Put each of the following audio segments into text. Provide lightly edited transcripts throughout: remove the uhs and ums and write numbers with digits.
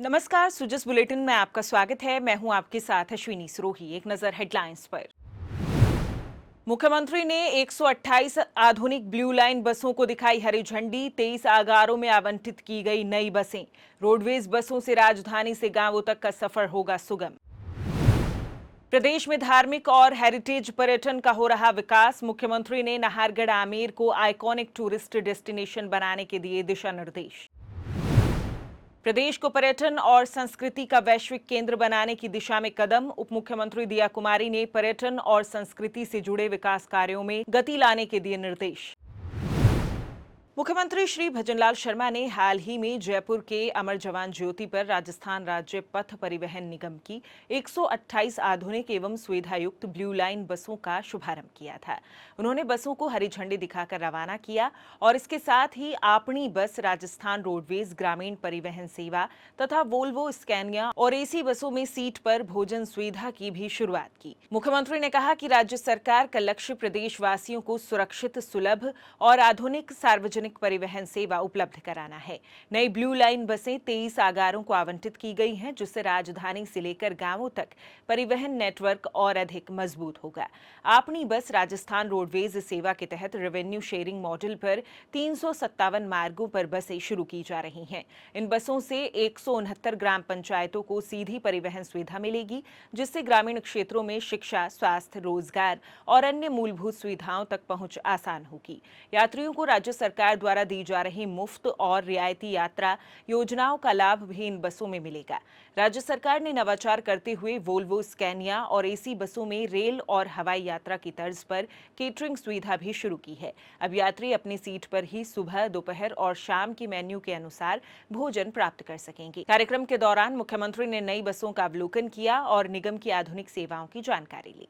नमस्कार, सुजस बुलेटिन में आपका स्वागत है। मैं हूं आपके साथ अश्विनी सरोही। एक नजर हेडलाइंस पर। मुख्यमंत्री ने 128 आधुनिक ब्लू लाइन बसों को दिखाई हरी झंडी। 23 आगारों में आवंटित की गई नई बसें। रोडवेज बसों से राजधानी से गांवों तक का सफर होगा सुगम। प्रदेश में धार्मिक और हेरिटेज पर्यटन का हो रहा विकास। मुख्यमंत्री ने नाहरगढ़ आमेर को आइकॉनिक टूरिस्ट डेस्टिनेशन बनाने के दिए दिशा निर्देश। प्रदेश को पर्यटन और संस्कृति का वैश्विक केंद्र बनाने की दिशा में कदम। उप मुख्यमंत्री दिया कुमारी ने पर्यटन और संस्कृति से जुड़े विकास कार्यों में गति लाने के दिए निर्देश। मुख्यमंत्री श्री भजनलाल शर्मा ने हाल ही में जयपुर के अमर जवान ज्योति पर राजस्थान राज्य पथ परिवहन निगम की 128 आधुनिक एवं सुविधायुक्त ब्लू लाइन बसों का शुभारंभ किया था। उन्होंने बसों को हरी झंडी दिखाकर रवाना किया और इसके साथ ही आपनी बस, राजस्थान रोडवेज ग्रामीण परिवहन सेवा तथा वोल्वो स्कैनिया और एसी बसों में सीट पर भोजन सुविधा की भी शुरुआत की। मुख्यमंत्री ने कहा कि राज्य सरकार का लक्ष्य प्रदेशवासियों को सुरक्षित, सुलभ और आधुनिक सार्वजनिक परिवहन सेवा उपलब्ध कराना है। नई ब्लू लाइन बसें 23 आगारों को आवंटित की गई हैं, जिससे राजधानी से लेकर गांवों तक परिवहन नेटवर्क और अधिक मजबूत होगा। आपनी बस राजस्थान रोडवेज सेवा के तहत रेवेन्यू शेयरिंग मॉडल पर 357 मार्गों पर बसें शुरू की जा रही हैं। इन बसों से 169 ग्राम पंचायतों को सीधी परिवहन सुविधा मिलेगी, जिससे ग्रामीण क्षेत्रों में शिक्षा, स्वास्थ्य, रोजगार और अन्य मूलभूत सुविधाओं तक पहुंच आसान होगी। यात्रियों को राज्य सरकार द्वारा दी जा रही मुफ्त और रियायती यात्रा योजनाओं का लाभ भी इन बसों में मिलेगा। राज्य सरकार ने नवाचार करते हुए वोल्वो स्कैनिया और एसी बसों में रेल और हवाई यात्रा की तर्ज पर केटरिंग सुविधा भी शुरू की है। अब यात्री अपनी सीट पर ही सुबह, दोपहर और शाम की मेन्यू के अनुसार भोजन प्राप्त कर सकेंगे। कार्यक्रम के दौरान मुख्यमंत्री ने नई बसों का अवलोकन किया और निगम की आधुनिक सेवाओं की जानकारी ली।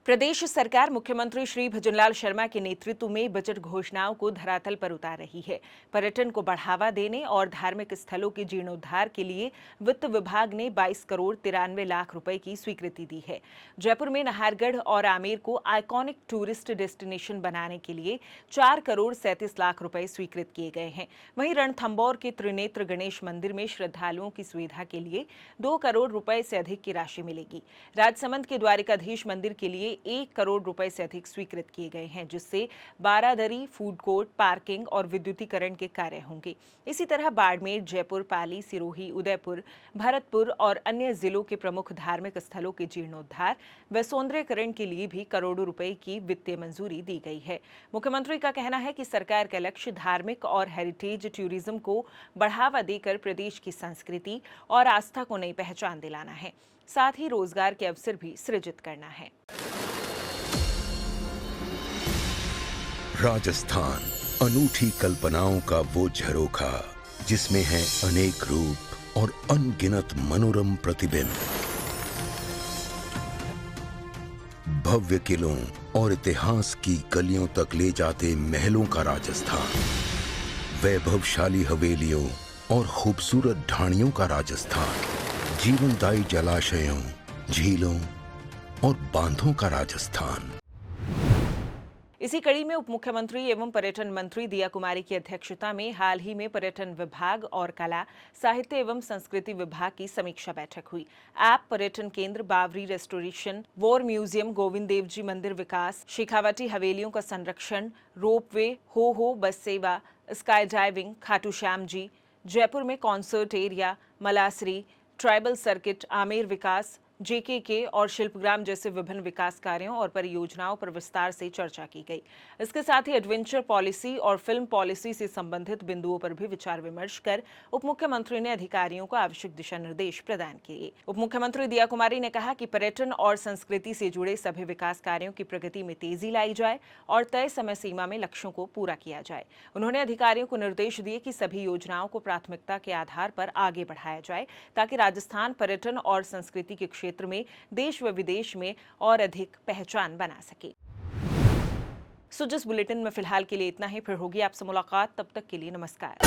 प्रदेश सरकार मुख्यमंत्री श्री भजनलाल शर्मा के नेतृत्व में बजट घोषणाओं को धरातल पर उतार रही है। पर्यटन को बढ़ावा देने और धार्मिक स्थलों के जीर्णोद्धार के लिए वित्त विभाग ने 22 करोड़ 93 लाख रुपए की स्वीकृति दी है। जयपुर में नाहरगढ़ और आमेर को आइकॉनिक टूरिस्ट डेस्टिनेशन बनाने के लिए 4 करोड़ 37 लाख रुपए स्वीकृत किए गए हैं। वहीं रणथंभौर के त्रिनेत्र गणेश मंदिर में श्रद्धालुओं की सुविधा के लिए 2 करोड़ रुपए से अधिक की राशि मिलेगी। राजसमंद के द्वारिकाधीश मंदिर के लिए 1 करोड़ रुपए से अधिक स्वीकृत किए गए हैं, जिससे बारादरी, फूड कोर्ट, पार्किंग और विद्युतीकरण के कार्य होंगे। इसी तरह बाड़मेर, जयपुर, पाली, सिरोही, उदयपुर, भरतपुर और अन्य जिलों के प्रमुख धार्मिक स्थलों के जीर्णोद्धार व सौंदर्यीकरण के लिए भी करोड़ों रुपए की वित्तीय मंजूरी दी गई है। मुख्यमंत्री का कहना है कि सरकार का लक्ष्य धार्मिक और हेरिटेज टूरिज्म को बढ़ावा देकर प्रदेश की संस्कृति और आस्था को नई पहचान दिलाना है, साथ ही रोजगार के अवसर भी सृजित करना है। राजस्थान अनूठी कल्पनाओं का वो झरोखा, जिसमें है अनेक रूप और अनगिनत मनोरम प्रतिबिंब। भव्य किलों और इतिहास की गलियों तक ले जाते महलों का राजस्थान, वैभवशाली हवेलियों और खूबसूरत ढाणियों का राजस्थान, जीवनदायी जलाशयों, झीलों और बांधों का राजस्थान। इसी कड़ी में उप मुख्यमंत्री एवं पर्यटन मंत्री दिया कुमारी की अध्यक्षता में हाल ही में पर्यटन विभाग और कला, साहित्य एवं संस्कृति विभाग की समीक्षा बैठक हुई। ऐप पर्यटन केंद्र, बावरी restoration, war museum, Govind Dev ji मंदिर विकास, शेखावटी हवेलियों का संरक्षण, रोपवे, हो बस सेवा, स्काई डाइविंग, खाटू श्याम जी, जयपुर में concert area, Malasari, tribal circuit, Amer विकास, जेके और शिल्पग्राम जैसे विभिन्न विकास कार्यों और परियोजनाओं पर विस्तार से चर्चा की गई। इसके साथ ही एडवेंचर पॉलिसी और फिल्म पॉलिसी से संबंधित बिंदुओं पर भी विचार विमर्श कर उप मुख्यमंत्री ने अधिकारियों को आवश्यक दिशा निर्देश प्रदान किए। उप मुख्यमंत्री दिया कुमारी ने कहा कि पर्यटन और संस्कृति से जुड़े सभी विकास कार्यों की प्रगति में तेजी लाई जाए और तय समय सीमा में लक्ष्यों को पूरा किया जाए। उन्होंने अधिकारियों को निर्देश दिए कि सभी योजनाओं को प्राथमिकता के आधार पर आगे बढ़ाया जाए, ताकि राजस्थान पर्यटन और संस्कृति के क्षेत्र में देश व विदेश में और अधिक पहचान बना सके। सुजस बुलेटिन में फिलहाल के लिए इतना ही। फिर होगी आपसे मुलाकात, तब तक के लिए नमस्कार।